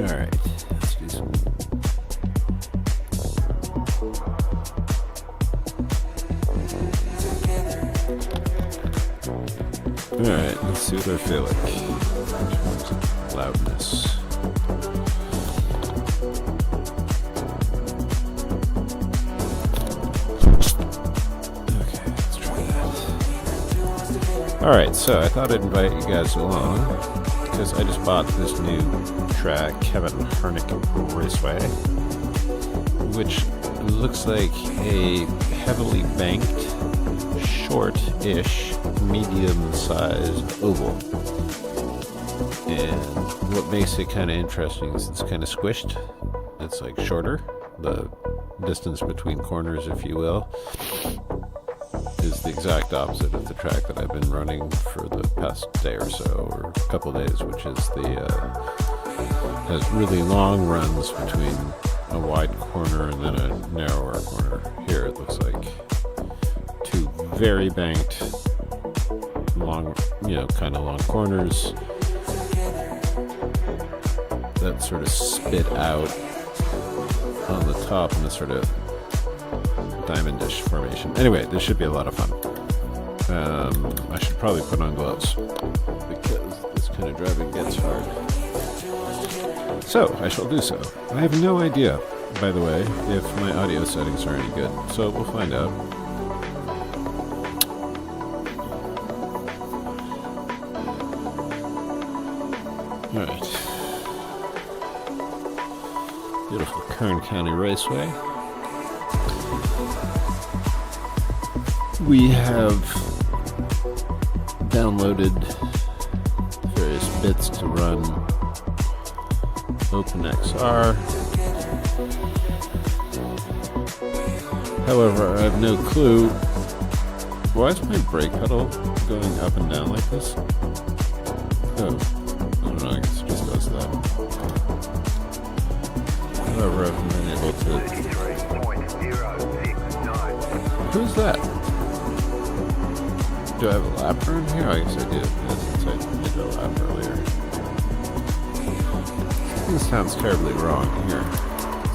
Alright, let's do some. Alright, let's see what I feel like. Loudness. Okay, let's try that. Alright, so I thought I'd invite you guys along because I just bought this new track, Kevin Harnick Raceway, which looks like a heavily banked, short-ish, medium-sized oval. And what makes it kind of interesting is it's kind of squished. It's like shorter. The distance between corners, if you will, is the exact opposite of the track that I've been running for the past day or so, or a couple days, which is has really long runs between a wide corner and then a narrower corner. Here it looks like two very banked, long, kind of long corners that sort of spit out on the top in this sort of diamond-ish formation. Anyway, this should be a lot of fun. I should probably put on gloves because this kind of driving gets hard. So, I shall do so. I have no idea, by the way, if my audio settings are any good, so we'll find out. Alright. Beautiful Kern County Raceway. We have downloaded various bits to run OpenXR. However, I have no clue. Why is my brake pedal going up and down like this? Oh, I don't know, I guess it just does that. However, I've been able to... Who's that? Do I have a lap run here? I guess I do. Since I did a lap earlier. This sounds terribly wrong here.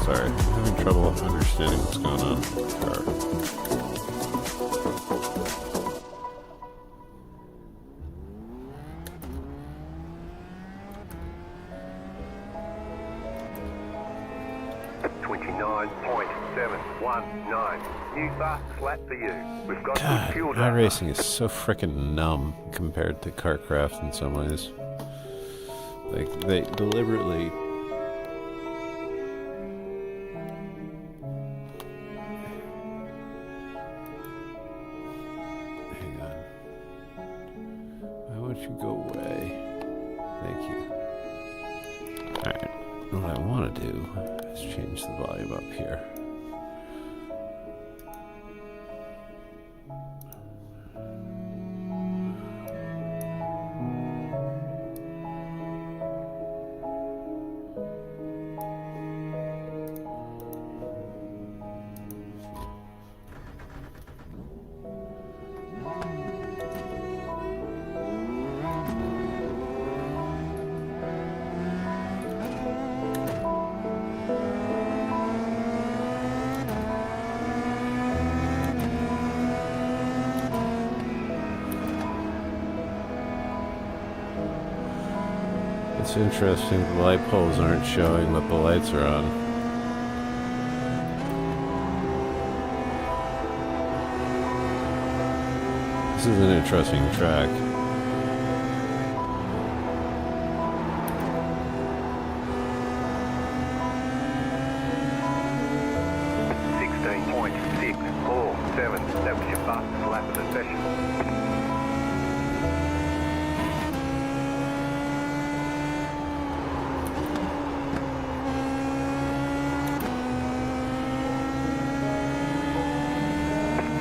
Sorry, I'm having trouble understanding what's going on with the car. New fastest lap for you. We've got God, good fuel iRacing is so frickin' numb compared to CarCraft in some ways. Like, they deliberately... Hang on. Why won't you go away? Thank you. Alright, what I want to do is change the volume up here. It's interesting the light poles aren't showing what the lights are on. This is an interesting track. That was your fastest lap of the session.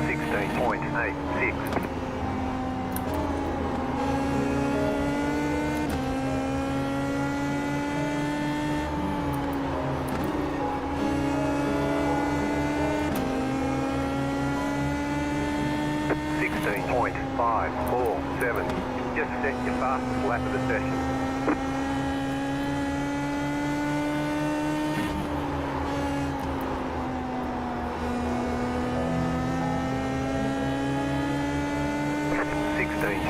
16.86. .547. Just set your fastest lap of the session.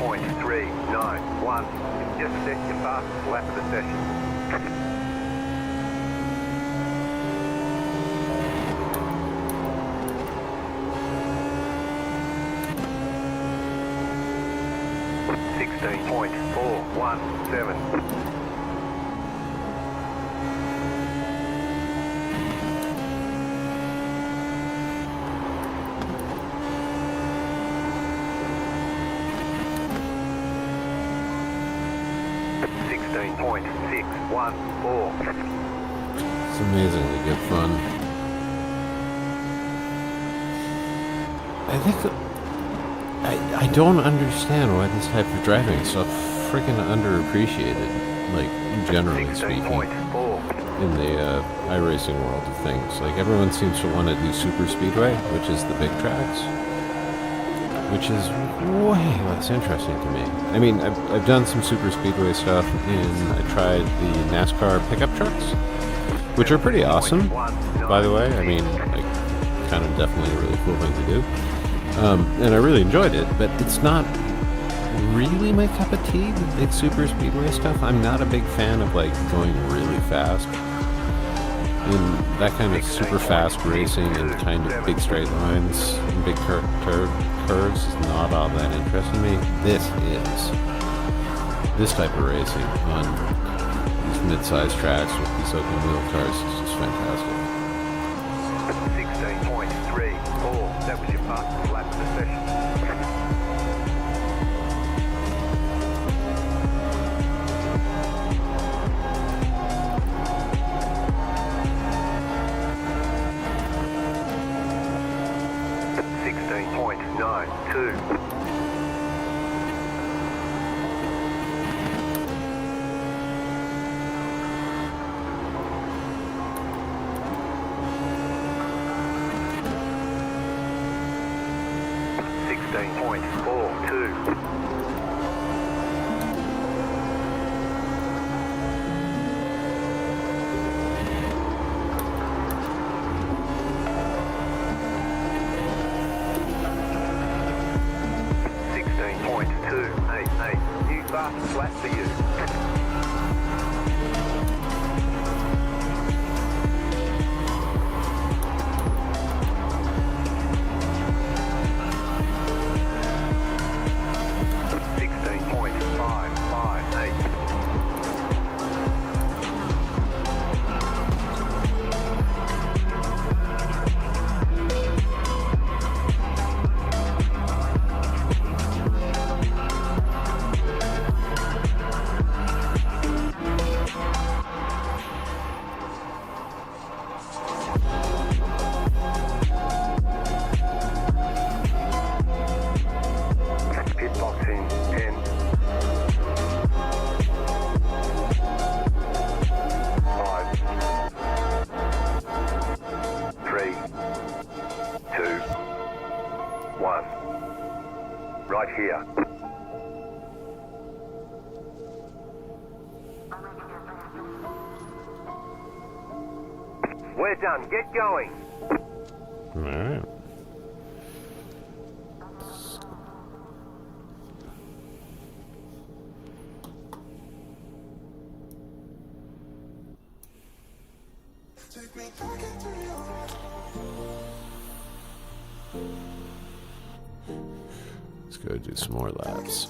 16.391. You've just set your fastest lap of the session. .417. 16.614. It's amazingly good fun. I think I don't understand why this type of driving is so freaking underappreciated, like generally speaking, 16.4. in the iRacing world of things. Like everyone seems to want to do super speedway, which is the big tracks, which is way less interesting to me. I mean, I've done some super speedway stuff, and I tried the NASCAR pickup trucks, which are pretty awesome, by the way. I mean, like, kind of definitely a really cool thing to do. And I really enjoyed it, but it's not really my cup of tea, the big super speedway stuff. I'm not a big fan of, like, going really fast. And that kind of super fast racing and kind of big straight lines and big curves is not all that interesting to me. This is. This type of racing on these mid-sized tracks with these open wheel cars is just fantastic. 16.34. That was your fastest lap of the session. New fastest lap for you. Right here. We're done. Get going. All right. Let's go do some more laps.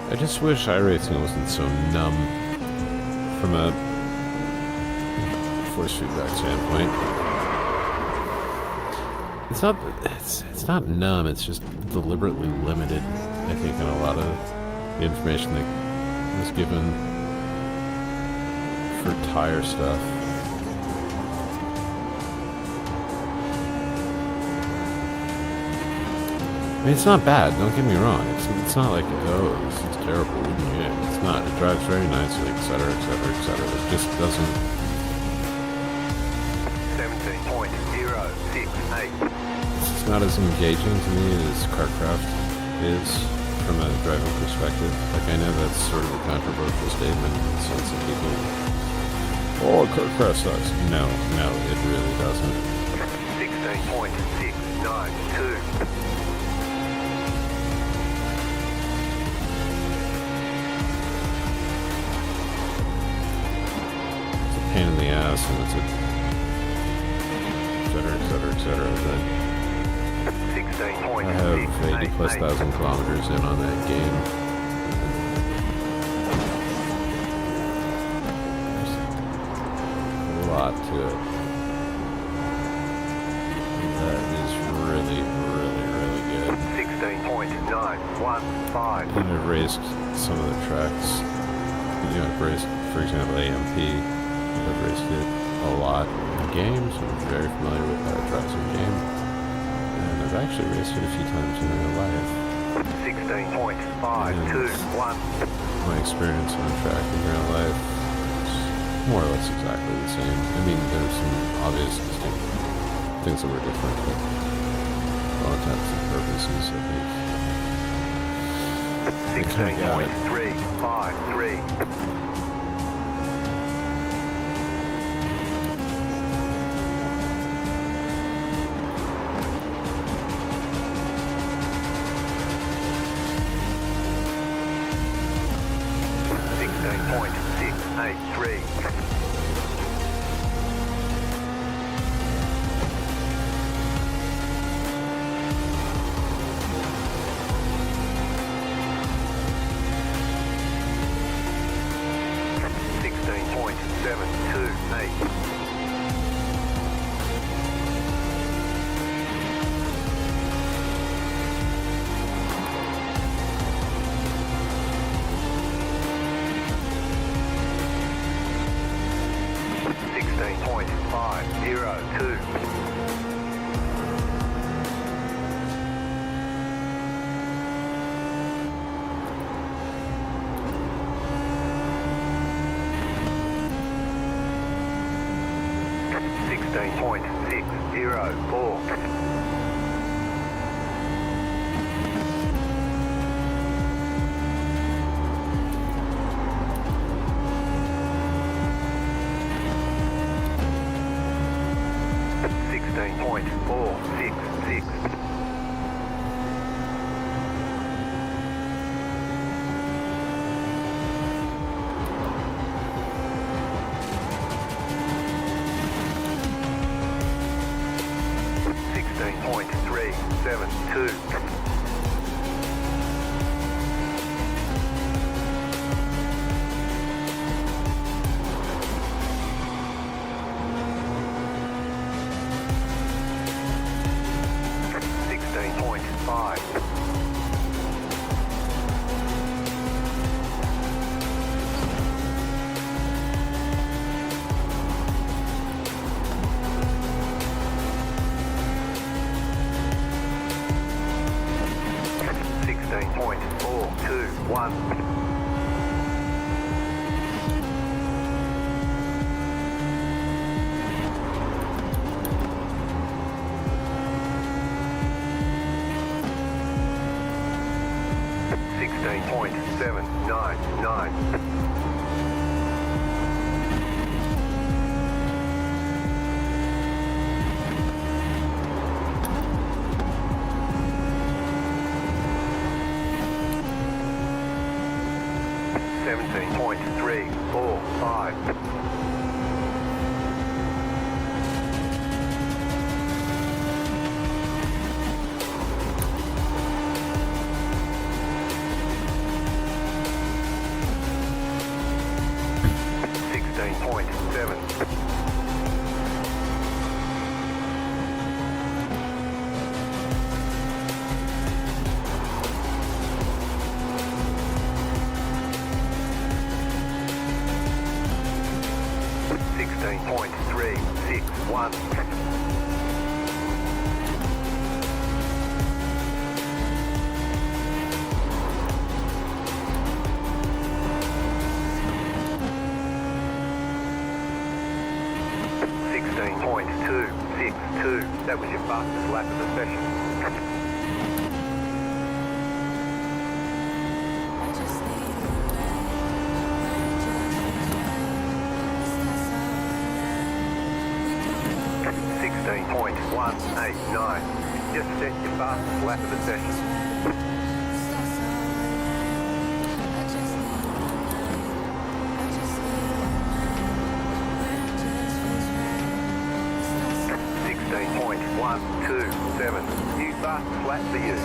I just wish iRacing wasn't so numb from a force feedback standpoint. It's not numb, it's just deliberately limited, I think, in a lot of the information that was given for tire stuff. I mean, it's not bad, don't get me wrong. It's not like, oh, this is terrible. Yeah, it's not. It drives very nicely, etc., etc., etc. It just doesn't... 17.068. It's not as engaging to me as KartCraft is. from a driving perspective. Like, I know that's sort of a controversial statement in the sense that people, oh, CarCraft sucks. No, it really doesn't. 16.692. It's a pain in the ass, and it's a et cetera, but I have 80 plus thousand kilometers in on that game. There's a lot to it. That is really, really, really good. 16.915. And I've raced some of the tracks. You know, I've raced, for example, AMP. I've raced it a lot in games. I'm very familiar with how it drives in game. And I've actually raced it a few times in real life. 16.521. My experience on the track in real life is more or less exactly the same. I mean, there's some obvious distinct things that were different, but all intents and purposes, I think. 16.353. That was your fastest lap of the session. 16.189. Just set your fastest lap of the session. .127. New fastest lap for you.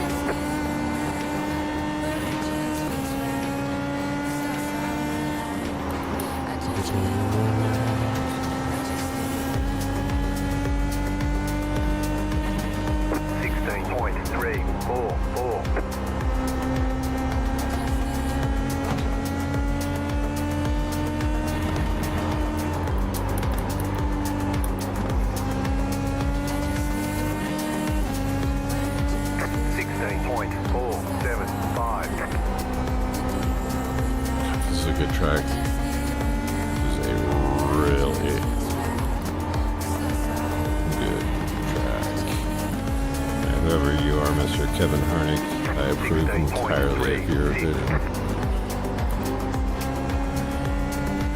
This is a good track. This is a really good track. And whoever you are, Mr. Kevin Harnick, I approve entirely of your vision.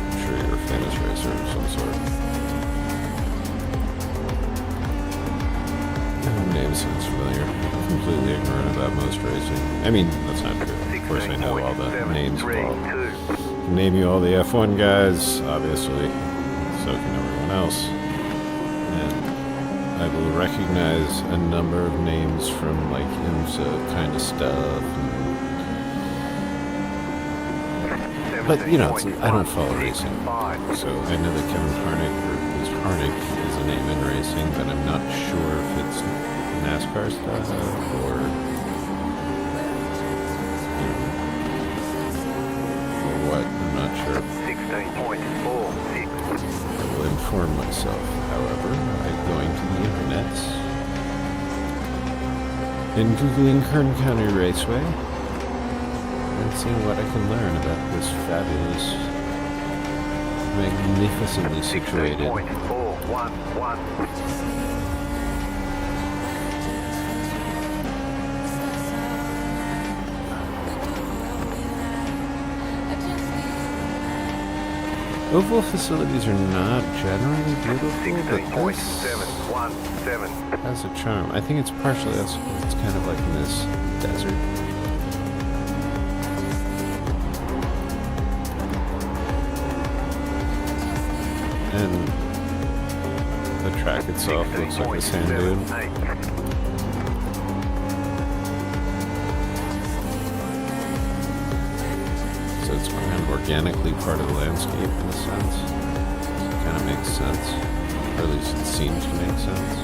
I'm sure you're a famous racer of some sort. Name sounds familiar. Completely ignorant about most racing. I mean, that's not true. Of course, I know all the names involved. Name you all the F1 guys, obviously. So can everyone else. And I will recognize a number of names from like IMSA kind of stuff. But you know, I don't follow racing, so I know that Kevin Harnick is a name in racing, but I'm not sure if it's NASCAR stuff or what. I'm not sure. 16.46. I will inform myself, however, by going to the internet and Googling Kern County Raceway and seeing what I can learn about this fabulous, magnificently situated 16.411. oval facilities are not generally beautiful, but this 16.717. has a charm. I think it's partially that's it's kind of like in this desert. And the track itself looks like a sand dune. 16.78. So it's kind of organically part of the landscape in a sense. It kind of makes sense. Or at least it seems to make sense.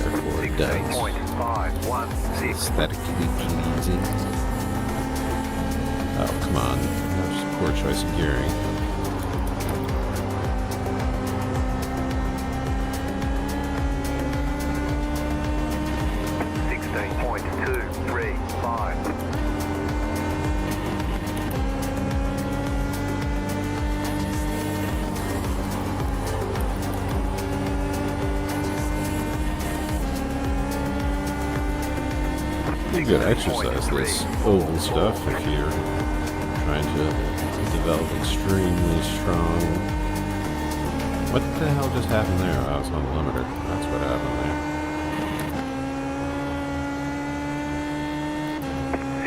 Therefore it does. 16.516. Aesthetically pleasing. Oh, come on. That was a poor choice of gearing. Good exercise, this oval stuff, if you're trying to develop extremely strong. What the hell just happened there? I was on the limiter. That's what happened there.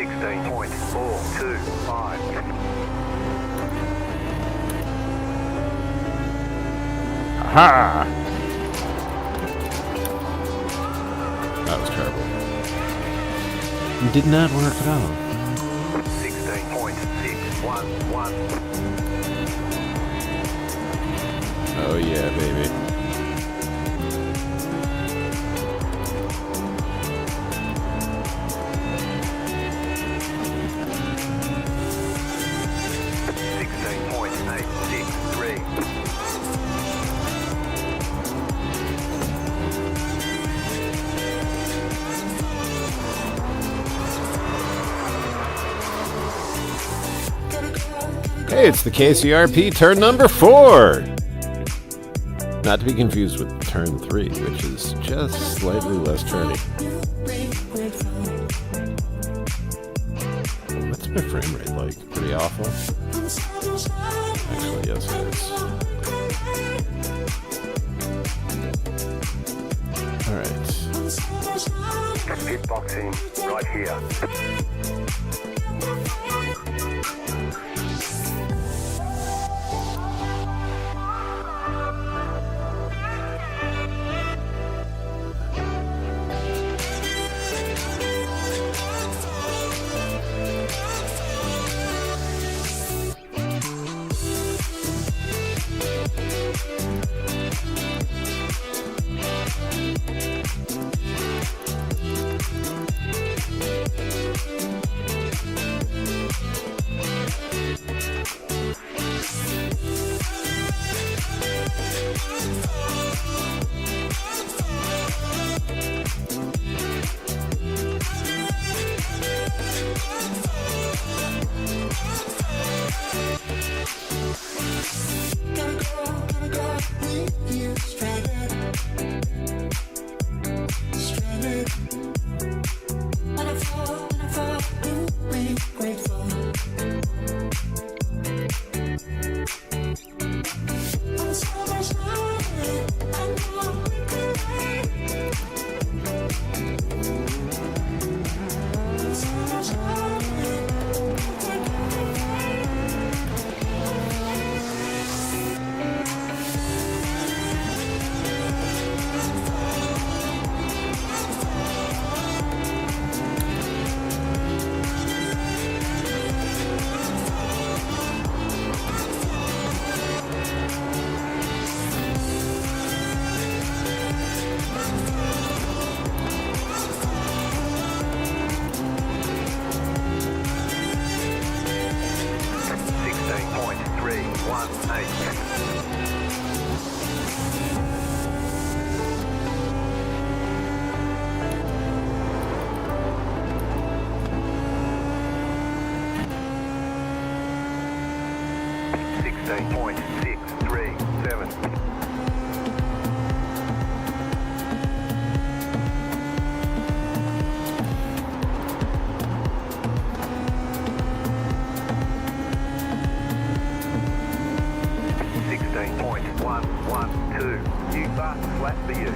16.425. Aha! That was terrible. It did not work at all. 16.611. Oh yeah, baby. Hey, it's the KCRP turn number 4! Not to be confused with turn 3, which is just slightly less turny. What's my frame rate like? Pretty awful? Actually, yes it is. All right. Hitboxing right here. Flat for you.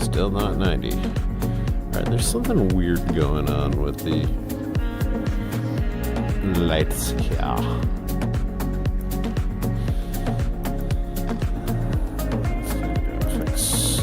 Still not 90. Alright, there's something weird going on with the lights here. Graphics.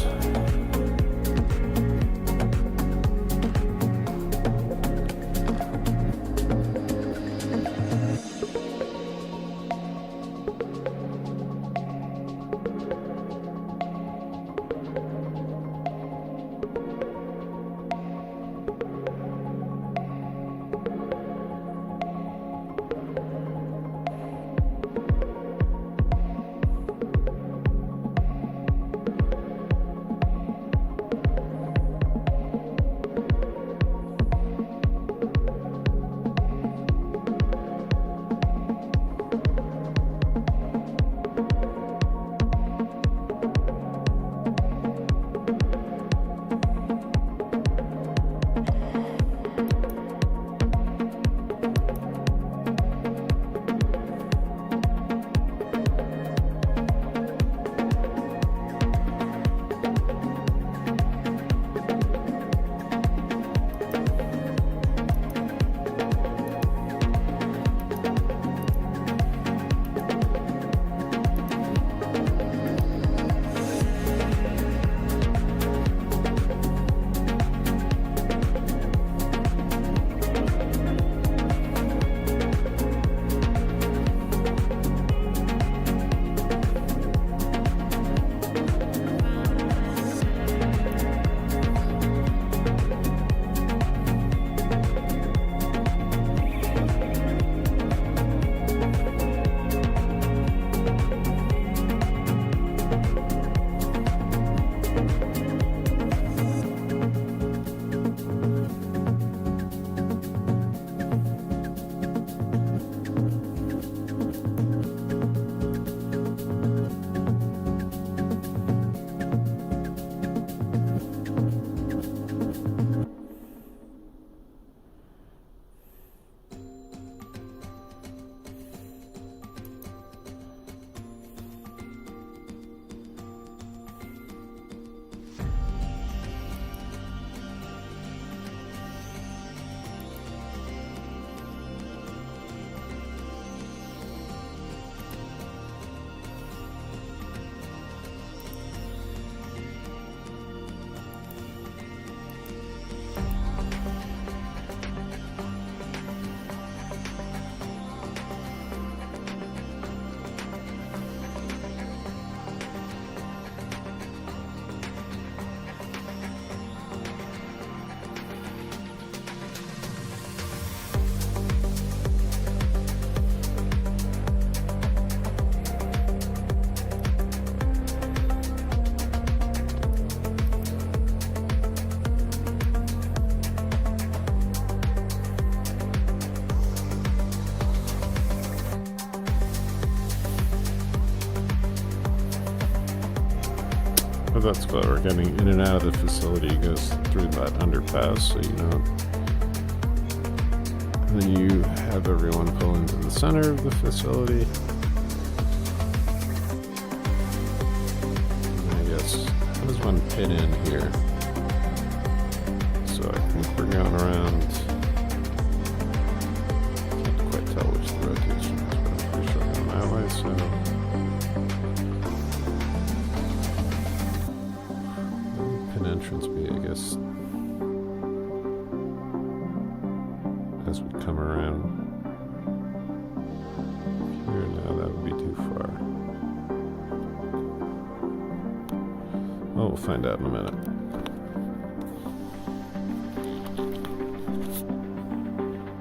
But that's clever. Getting in and out of the facility goes through that underpass, so you know. And then you have everyone pull into the center of the facility. And I guess, how does one pin in here? So I think we're going around. Can't quite tell which the rotation is, but I'm pretty sure we're going that way, so. Entrance be, I guess, as we come around here. Now that would be too far. Well, we'll find out in a minute.